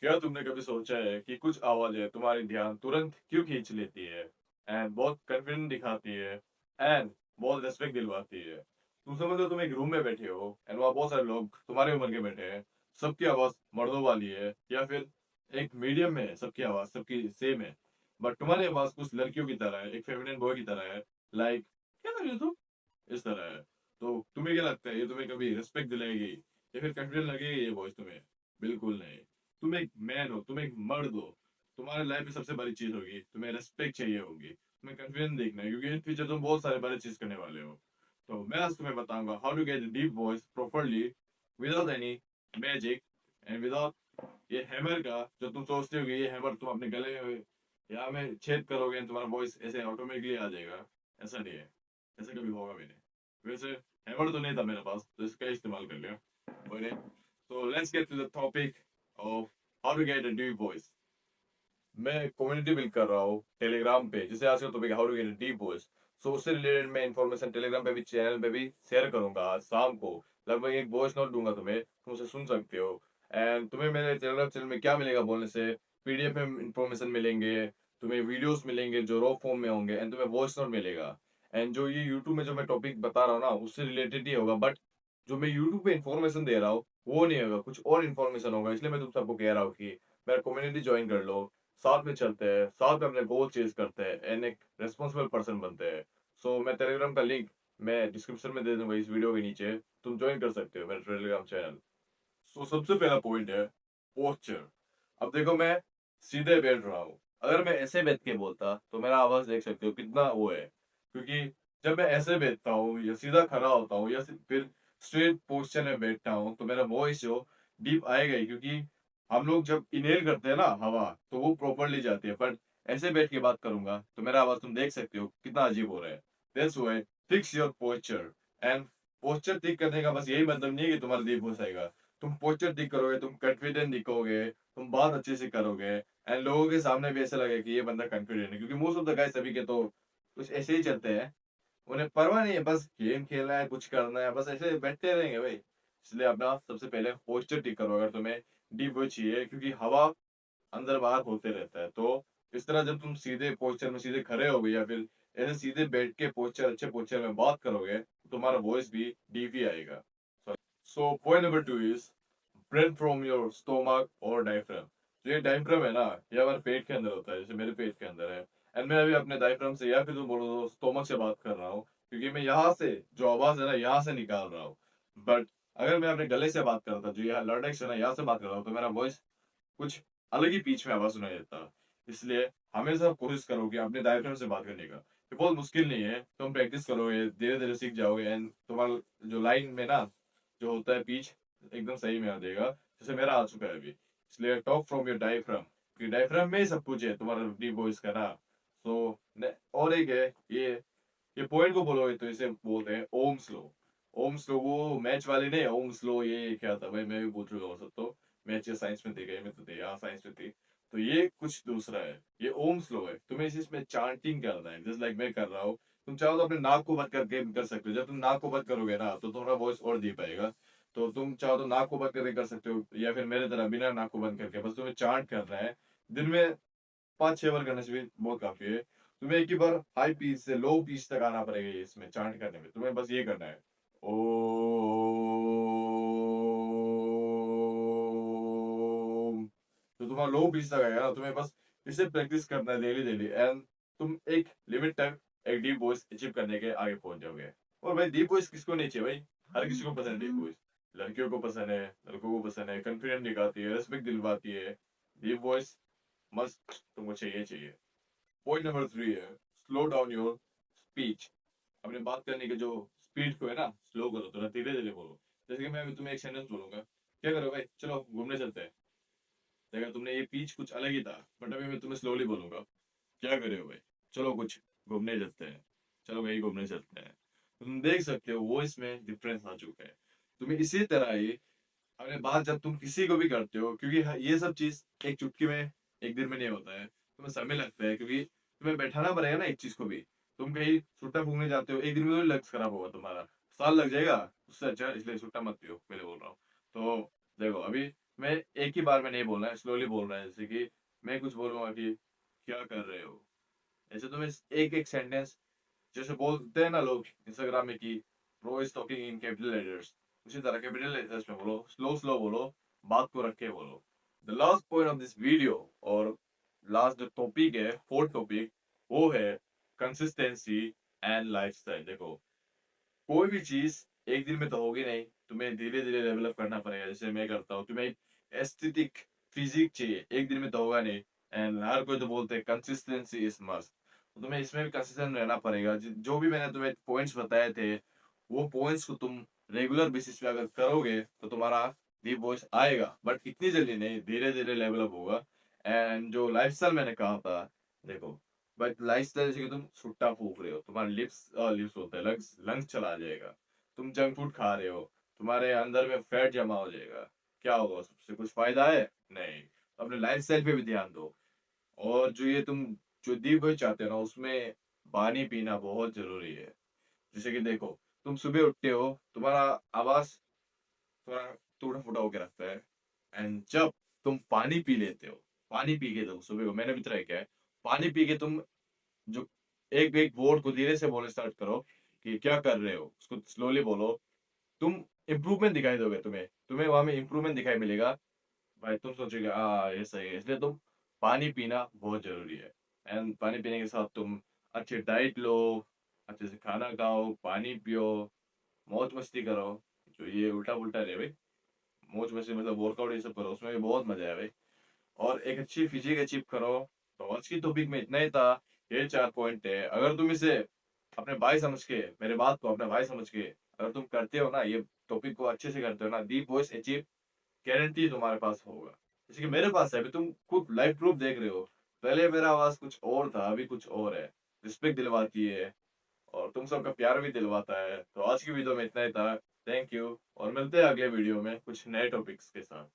क्या तुमने कभी सोचा है कि कुछ आवाजें तुम्हारी ध्यान तुरंत क्यों खींच लेती है एंड बहुत कॉन्फिडेंट दिखाती है एंड बहुत रेस्पेक्ट दिलवाती है। तुम समझ लो तुम एक रूम में बैठे हो एंड वहाँ बहुत सारे लोग तुम्हारे उम्र के बैठे हैं। सबकी आवाज मर्दों वाली है या फिर एक मीडियम में है, सबकी आवाज सबकी सेम है। बट तुम्हारी आवाज कुछ लड़कियों की तरह है, एक फेमिनिन बॉय की तरह है। लाइक क्या कर रही हो तुम, इस तरह है। तो तुम्हें क्या लगता है ये तुम्हें कभी रिस्पेक्ट दिलाएगी या फिर कॉन्फिडेंस लगेगी ये वॉइस तुम्हें? बिल्कुल नहीं। तुम एक मैन हो, तुम एक मर्द हो। तुम्हारे लाइफ में सबसे बड़ी चीज होगी तुम्हें रेस्पेक्ट चाहिए होगी, तुम्हें कॉन्फिडेंस देखना है क्योंकि इन फ्यूचर तुम बहुत सारे बड़े चीज करने वाले हो। तो मैं आज तुम्हें बताऊंगा how to get deep voice properly without any magic and without ये हैमर का जो तुम सोचते हो कि ये हैमर तुम अपने गले में या में छेद करोगे and तुम्हारा वॉइस ऐसे ऑटोमेटिकली आ जाएगा। ऐसा नहीं है, ऐसा कभी होगा भी नहीं। वैसे हैमर तो नहीं था मेरे पास तो इसका इस्तेमाल कर लिया मैंने। So let's get to the topic of how to get a deep voice. मैं कम्युनिटी बिल्ड कर रहा हूँ टेलीग्राम पे, जैसे आज का topic how to get a deep voice. So उससे रिलेटेड मैं इन्फॉर्मेशन टेलीग्राम पे भी चैनल पे भी शेयर करूंगा आज शाम को। लगभग एक वॉइस नोट दूंगा तुम्हें, तुम उसे सुन सकते हो। एंड तुम्हें मेरे टेलीग्राम चैनल में क्या मिलेगा बोलने से, पीडीएफ में इंफॉर्मेशन मिलेंगे, तुम्हें वीडियोस मिलेंगे जो रॉ फॉर्म में होंगे एंड तुम्हें वॉइस नोट मिलेगा। एंड जो ये यूट्यूब में जो मैं टॉपिक बता रहा हूँ ना उससे रिलेटेड ही होगा, बट जो मैं यूट्यूब पे इंफॉर्मेशन दे रहा हूँ वो नहीं होगा, कुछ और इन्फॉर्मेशन होगा। इसलिए मैं तुम सबको कह रहा हूँ कि मेरा कम्युनिटी ज्वाइन कर लो, साथ में चलते हैं, साथ में अपने गोल चेज करते हैं एंड एक रेस्पॉन्सिबल पर्सन बनते हैं। सो मैं टेलीग्राम का लिंक मैं डिस्क्रिप्शन में दे दूंगा इस वीडियो के नीचे, तुम ज्वाइन कर सकते हो मेरा टेलीग्राम चैनल। सो सबसे पहला पॉइंट है पोस्चर। अब देखो मैं सीधे बैठ रहा हूँ, अगर मैं ऐसे बैठ के बोलता तो मेरा आवाज देख सकते हो कितना वो है, क्योंकि जब मैं ऐसे बैठता हूँ या सीधा खड़ा होता हूँ या फिर स्ट्रेट पोस्चर में बैठता हूँ तो मेरा वॉइस जो डीप आएगा ही, क्योंकि हम लोग जब इनहेल करते हैं ना हवा तो वो प्रॉपरली जाती है। बट ऐसे बैठ के बात करूंगा तो मेरा आवाज तुम देख सकते हो कितना अजीब हो रहा है। That's why fix your posture. And posture ठीक करने का बस यही मतलब नहीं है कि तुम्हारा डीप वॉइस आएगा। तुम पोस्चर ठीक करोगे, तुम कॉन्फिडेंट दिखोगे, तुम बात अच्छे से करोगे एंड लोगों के सामने भी ऐसा लगे कि ये बंदा कॉन्फिडेंट है, क्योंकि मोस्ट ऑफ द गाइस सभी के तो कुछ ऐसे ही चलते हैं। उन्हें परवाह नहीं है, बस गेम खेलना है, कुछ करना है, बस ऐसे बैठते रहेंगे भाई। इसलिए अपना सबसे पहले पोस्चर ठीक करो अगर तुम्हें डीप वो चाहिए, क्योंकि हवा अंदर बाहर होते रहता है। तो इस तरह जब तुम सीधे पोस्चर में सीधे खड़े होगे या फिर ऐसे सीधे बैठ के पोस्चर अच्छे पोस्चर में बात करोगे तो तुम्हारा वॉइस भी डीप ही आएगा। So point number two is breath from your stomach और डायफ्राम। जो ये डायफ्राम है ना, ये हमारे पेट के अंदर होता है, जैसे मेरे पेट के अंदर है। एंड मैं अभी अपने डायफ्राम से या फिर तुम बोलो तो स्टोमक से बात कर रहा हूँ, क्योंकि मैं यहाँ से जो आवाज है ना यहाँ से निकाल रहा हूँ। बट अगर मैं अपने गले से बात कर रहा था, जो यहाँ लॉर्डेक्स है ना यहाँ से बात कर रहा हूँ, तो मेरा वॉइस कुछ अलग ही बीच में आवाज सुनाई देता। इसलिए हमेशा कोशिश करो कि अपने डायफ्राम से बात करने का। ये बहुत मुश्किल नहीं है, तुम प्रैक्टिस करोगे धीरे धीरे सीख जाओगे एंड तुम्हारा जो लाइन में ना जो होता है पीच एकदम सही में आ जाएगा, जैसे मेरा आ चुका है अभी। इसलिए टॉक फ्रॉम योर डायफ्राम, क्योंकि डायफ्राम में ही सब कुछ है तुम्हारा डीप वॉइस का ना। सो और एक है ये पॉइंट को बोलोगे तो इसे बोलते हैं ओम स्लो। ओम स्लो वो मैच वाले नहीं, ओम स्लो ये क्या था भाई, मैं भी पूछ चुका हूँ सब तो। मैच साइंस में थी, गए में तो थे, यहाँ साइंस में थी। तो ये कुछ दूसरा है, ये ओम स्लो है। तुम्हें इसमें चांटिंग करना है जस्ट लाइक मैं कर रहा हूँ। तुम चाहो तो अपने नाक को बंद करके भी कर सकते हो, जब तुम नाक को बंद करोगे ना तो तुम्हारा वॉइस और दीप आएगा। तो तुम चाहो तो नाक को बंद करके कर सकते हो या फिर मेरे तरह बिना नाक को बंद करके, बस तुम्हें चांट करना है। दिन में 5-6 बार करने से भी बहुत काफी है। तुम्हें एक ही बार हाई पीच से लो पीच तक आना पड़ेगा, ये इसमें चांट करने में तुम्हें बस ये करना है ओम। तो तुम्हारा लो पीच तक आएगा ना, तुम्हें बस इसे प्रैक्टिस करना है डेली डेली एंड तुम एक लिमिट तक एक डीप वॉइस अचीव करने के आगे पहुंच जाओगे। और भाई डीप वॉइस किसको नहीं चाहिए भाई, हर किसी को पसंद है डीप वॉइस। लड़कियों को पसंद है, लड़कों को पसंद है, कॉन्फिडेंट दिखाती है, रेस्पेक्ट दिलवाती है। डीप वॉइस मस्त तुमको चाहिए चाहिए। पॉइंट नंबर 3 है स्लो डाउन योर स्पीच। अपने बात करने के जो स्पीड को है ना स्लो करो, थोड़ा धीरे धीरे बोलो। जैसे कि मैं अभी तुम्हें एक सेंटेंस बोलूंगा, क्या करो भाई चलो घूमने चलते हैं। देखा तुमने ये पीच कुछ अलग ही था, बट अभी मैं तुम्हें स्लोली बोलूंगा, क्या करे हो भाई चलो कुछ घूमने चलते हैं, चलो भाई घूमने चलते हैं। तुम देख सकते हो वो इसमें डिफरेंस आ चुका है। तुम्हें इसी तरह ही अपने बात जब तुम किसी को भी करते हो, क्योंकि ये सब चीज एक चुटकी में एक दिन में नहीं होता है, तुम्हें समय लगता है, क्योंकि तुम्हें बैठाना पड़ेगा ना एक चीज को भी। तुम कहीं छुट्टा फूकने जाते हो एक दिन में तो लक्ष्य खराब होगा तुम्हारा, साल लग जाएगा उससे अच्छा, इसलिए छुट्टा मत पियो पहले बोल रहा हूँ। तो देखो अभी मैं एक ही बार में नहीं बोलना है, स्लोली बोलना है। जैसे कि मैं कुछ बोलूंगा कि क्या कर रहे हो, ऐसे तुम्हें एक एक सेंटेंस, जैसे बोलते हैं ना लोग इंस्टाग्राम में कि pro is talking in capital letters, उसी तरह कैपिटल लेटर्स में बोलो, स्लो स्लो बोलो, बात को रख के बोलो। The last point of this video, और लास्ट जो टॉपिक है, फोर्थ टॉपिक, वो है कंसिस्टेंसी एंड लाइफस्टाइल। देखो, कोई भी चीज एक दिन में तो होगी नहीं, तुम्हें धीरे धीरे डेवलप करना पड़ेगा। जैसे मैं करता हूँ, तुम्हें एस्थेटिक फिजिक चाहिए, एक दिन में तो होगा नहीं। एंड हर कोई तो बोलते हैं कंसिस्टेंसी इज मस्ट, तो तुम्हें इसमें भी कंसिस्टेंट रहना पड़ेगा। जो भी मैंने तुम्हें पॉइंट्स बताए थे, वो पॉइंट्स को तुम रेगुलर बेसिस पे अगर करोगे तो तुम्हारा डीप वॉइस आएगा, बट इतनी जल्दी नहीं, धीरे धीरे डेवलप होगा। एंड जो लाइफस्टाइल मैंने कहा था, देखो, बट लाइफस्टाइल जैसे कि तुम सुट्टा फूक रहे हो, तुम्हारे लिप्स लिप्स होते हैं, लंग्स लंग्स चला जाएगा। तुम जंक फूड खा रहे हो, तुम्हारे अंदर में फैट जमा हो जाएगा, क्या होगा, उससे कुछ फायदा है? नहीं। तो अपने लाइफस्टाइल पे भी ध्यान दो। और जो ये तुम जो दी हुई चाहते हो ना, उसमें पानी पीना बहुत जरूरी है। जैसे कि देखो, तुम सुबह उठते हो, तुम्हारा आवाज थोड़ा टूटा फूटा होके रखता है, एंड जब तुम पानी पी लेते हो, पानी पी के तुम सुबह को, मैंने भी ट्राई किया है, पानी पी के तुम जो एक एक वर्ड को धीरे से बोलना स्टार्ट करो कि क्या कर रहे हो, उसको स्लोली बोलो, तुम इम्प्रूवमेंट दिखाई दोगे, तुम्हें तुम्हें वहां में इम्प्रूवमेंट दिखाई मिलेगा। भाई तुम सोचोगे ये सही है, इसलिए तुम पानी पीना बहुत जरूरी है। एंड पानी पीने के साथ तुम अच्छे डाइट लो, अच्छे से खाना खाओ, पानी पियो, मौज मस्ती करो। जो ये उल्टा पुल्टा रहे भाई, मौज मस्ती मतलब वर्कआउट ये सब करो, उसमें भी बहुत मजा है भाई। और एक अच्छी फिजिक अचीव करो। तो आज की टॉपिक में इतना ही था। ये 4 पॉइंट है, अगर तुम इसे अपने भाई समझ के, मेरे बात को अपने भाई समझ के अगर तुम करते हो ना, ये टॉपिक को अच्छे से करते हो ना, डीप वॉइस अचीव गारंटी तुम्हारे पास होगा। जैसे कि मेरे पास है, अभी तुम खुद लाइव प्रूफ देख रहे हो। पहले मेरा आवाज कुछ और था, अभी कुछ और है। रिस्पेक्ट दिलवाती है, और तुम सबका प्यार भी दिलवाता है। तो आज की वीडियो में इतना ही था। थैंक यू, और मिलते हैं अगले वीडियो में कुछ नए टॉपिक्स के साथ।